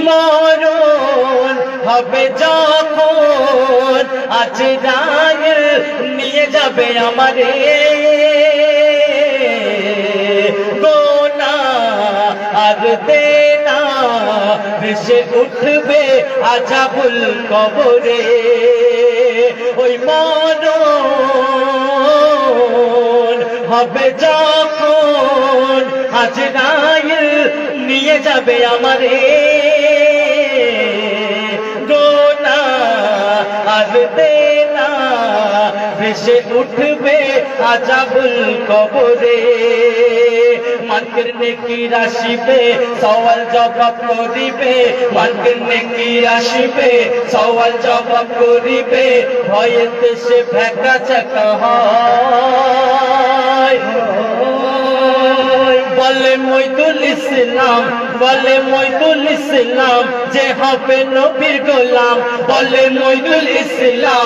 মরণ হবে যখন আজরাইল নিয়ে যাবে আমারে, গোনাহ আর দেনা ভেসে উঠবে আযাবুল কবরে। ওই মরণ হবে যখন আজরাইল নিয়ে যাবে আমারে, গোনাহ আর দেনা ভেসে উঠবে আযাবুল কবরে। মানকের নেকির আসিবে সওয়াল জবাব করিবে, মানকের নেকির আসিবে সওয়াল জবাব করিবে, ভয়েতে সে ভেকা চাকা হয়। বলে মইদুল ইসলাম, বলে মইদুল ইসলাম যে হবে নবীর গোলাম, বলে মইদুল ইসলাম।